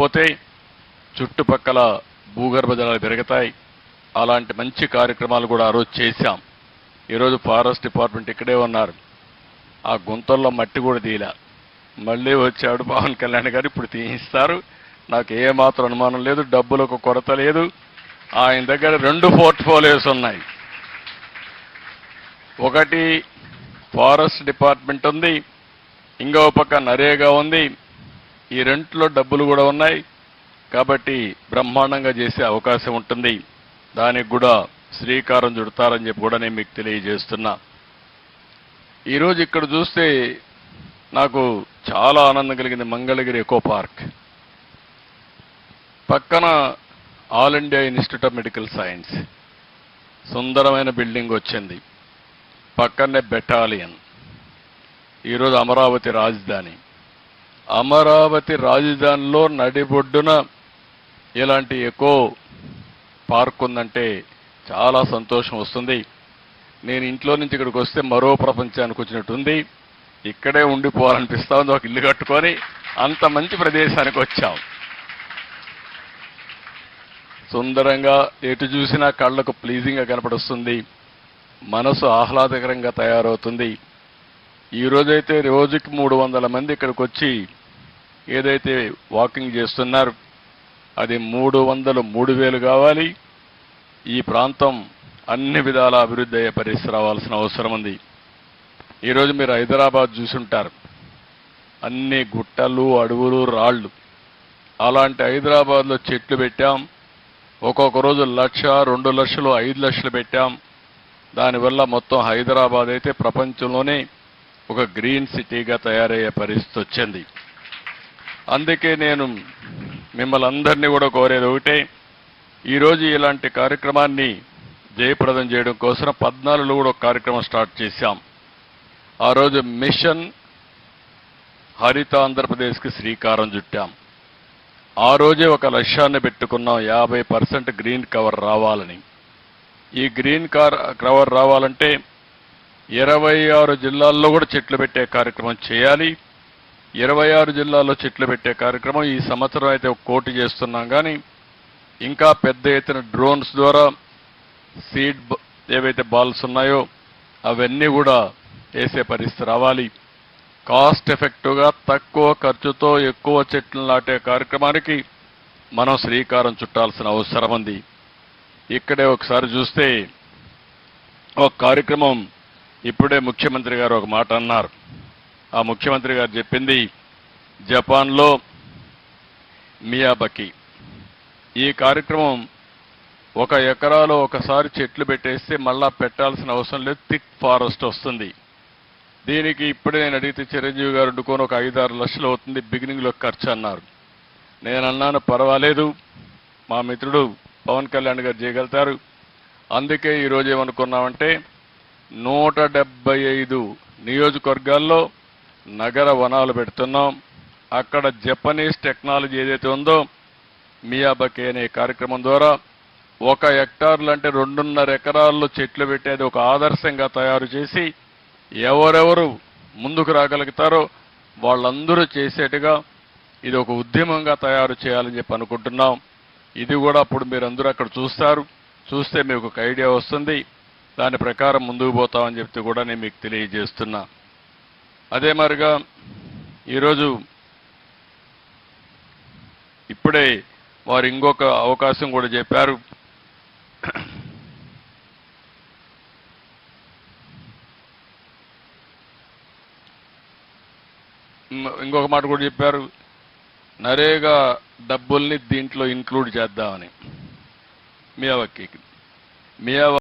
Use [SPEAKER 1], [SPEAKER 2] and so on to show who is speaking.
[SPEAKER 1] పోతే చుట్టుపక్కల భూగర్భ జలాలు పెరుగుతాయి. అలాంటి మంచి కార్యక్రమాలు కూడా ఆ రోజు చేశాం. ఈరోజు ఫారెస్ట్ డిపార్ట్మెంట్ ఇక్కడే ఉన్నారు. ఆ గుంతల్లో మట్టి కూడా తీయలే. మళ్ళీ వచ్చాడు పవన్ కళ్యాణ్ గారు, ఇప్పుడు తీయిస్తారు. నాకు ఏమాత్రం అనుమానం లేదు, డబ్బులకు కొరత లేదు. ఆయన దగ్గర 2 పోర్ట్ఫోలియోస్ ఉన్నాయి. ఒకటి ఫారెస్ట్ డిపార్ట్మెంట్ ఉంది, ఇంకో పక్క నరేగా ఉంది. ఈ రెంట్లో డబ్బులు కూడా ఉన్నాయి కాబట్టి బ్రహ్మాండంగా చేసే అవకాశం ఉంటుంది. దానికి కూడా శ్రీకారం చుడతారని చెప్పి కూడా నేను మీకు తెలియజేస్తున్నా. ఈరోజు ఇక్కడ చూస్తే నాకు చాలా ఆనందం కలిగింది. మంగళగిరి ఎకో పార్క్ పక్కన all India institute of medical science సుందరమైన బిల్డింగ్ వచ్చింది. పక్కనే బెటాలియన్. ఈరోజు అమరావతి రాజధాని. అమరావతి రాజధానిలో నడిబొడ్డున ఇలాంటి ఎకో పార్క్ ఉందంటే చాలా సంతోషం వస్తుంది. నేను ఇంట్లో నుంచి ఇక్కడికి వస్తే మరో ప్రపంచానికి వచ్చినట్టుంది. ఇక్కడే ఉండిపోవాలనిపిస్తా ఉంది, ఒక ఇల్లు కట్టుకొని. అంత మంచి ప్రదేశానికి వచ్చాం. సుందరంగా ఎటు చూసినా కళ్ళకు ప్లీజింగ్గా కనపడుస్తుంది, మనసు ఆహ్లాదకరంగా తయారవుతుంది. ఈ రోజైతే రోజుకి 300 మంది ఇక్కడికి వచ్చి ఏదైతే వాకింగ్ చేస్తున్నారు అది 300, 3000 కావాలి. ఈ ప్రాంతం అన్ని విధాల అభివృద్ధి అయ్యే పరిస్థితి రావాల్సిన అవసరం ఉంది. ఈరోజు మీరు హైదరాబాద్ చూసుంటారు, అన్ని గుట్టలు, అడవులు, రాళ్ళు. అలాంటి హైదరాబాద్లో చెట్లు పెట్టాం. ఒక్కొక్క రోజు 1,00,000, 2 లక్షలు, 5 లక్షలు పెట్టాం. దానివల్ల మొత్తం హైదరాబాద్ అయితే ప్రపంచంలోనే ఒక గ్రీన్ సిటీగా తయారయ్యే పరిస్థితి వచ్చింది. అందుకే నేను మిమ్మల్ని అందరినీ కూడా కోరేది ఒకటే, ఈరోజు ఇలాంటి కార్యక్రమాన్ని జయప్రదం చేయడం కోసం 14లో కూడా ఒక కార్యక్రమం స్టార్ట్ చేశాం. ఆ రోజు మిషన్ హరిత ఆంధ్రప్రదేశ్కి శ్రీకారం చుట్టాం. ఆ రోజే ఒక లక్ష్యాన్ని పెట్టుకున్నాం, 50% గ్రీన్ కవర్ రావాలని. ఈ గ్రీన్ కవర్ రావాలంటే 26 జిల్లాల్లో కూడా చెట్లు పెట్టే కార్యక్రమం చేయాలి. 26 జిల్లాల్లో చెట్లు పెట్టే కార్యక్రమం ఈ సంవత్సరం అయితే 1 కోటి చేస్తున్నాం. కానీ ఇంకా పెద్ద ఎత్తున డ్రోన్స్ ద్వారా సీడ్ ఏవైతే బాల్స్ ఉన్నాయో అవన్నీ కూడా వేసే పరిస్థితి రావాలి. కాస్ట్ ఎఫెక్టివ్గా తక్కువ ఖర్చుతో ఎక్కువ చెట్లు నాటే కార్యక్రమానికి మనం శ్రీకారం చుట్టాల్సిన అవసరం ఉంది. ఇక్కడే ఒకసారి చూస్తే ఒక కార్యక్రమం ఇప్పుడే ముఖ్యమంత్రి గారు ఒక మాట అన్నారు. ఆ ముఖ్యమంత్రి గారు చెప్పింది జపాన్లో మియాబకి. ఈ కార్యక్రమం 1 ఎకరాలో ఒకసారి చెట్లు పెట్టేస్తే మళ్ళా పెట్టాల్సిన అవసరం లేదు, థిక్ ఫారెస్ట్ వస్తుంది. దీనికి ఇప్పుడే నేను అడిగితే చిరంజీవి గారు వండుకొని ఒక 5-6 లక్షలు అవుతుంది బిగినింగ్లో ఖర్చు అన్నారు. నేను అన్నాను పర్వాలేదు, మా మిత్రుడు పవన్ కళ్యాణ్ గారు చేయగలుగుతారు. అందుకే ఈరోజు ఏమనుకున్నామంటే 175 నియోజకవర్గాల్లో నగర వనాలు పెడుతున్నాం. అక్కడ జపనీస్ టెక్నాలజీ ఏదైతే ఉందో మియాబకి అనే కార్యక్రమం ద్వారా 1 హెక్టార్లు అంటే 2.5 ఎకరాల్లో చెట్లు పెట్టేది ఒక ఆదర్శంగా తయారు చేసి ఎవరెవరు ముందుకు రాగలుగుతారో వాళ్ళందరూ చేసేట్టుగా ఇది ఒక ఉద్యమంగా తయారు చేయాలని చెప్పి అనుకుంటున్నాం. ఇది కూడా అప్పుడు మీరందరూ అక్కడ చూస్తారు, చూస్తే మీకు ఒక ఐడియా వస్తుంది. దాని ప్రకారం ముందుకు పోతామని చెప్తే కూడా నేను మీకు తెలియజేస్తున్నా. అదే మరిగా ఈరోజు ఇప్పుడే వారు ఇంకొక అవకాశం కూడా చెప్పారు. ఇంకొక మాట కూడా చెప్పారు, నరేగా డబ్బుల్ని దీంట్లో ఇంక్లూడ్ చేద్దామని. మియావాకీకి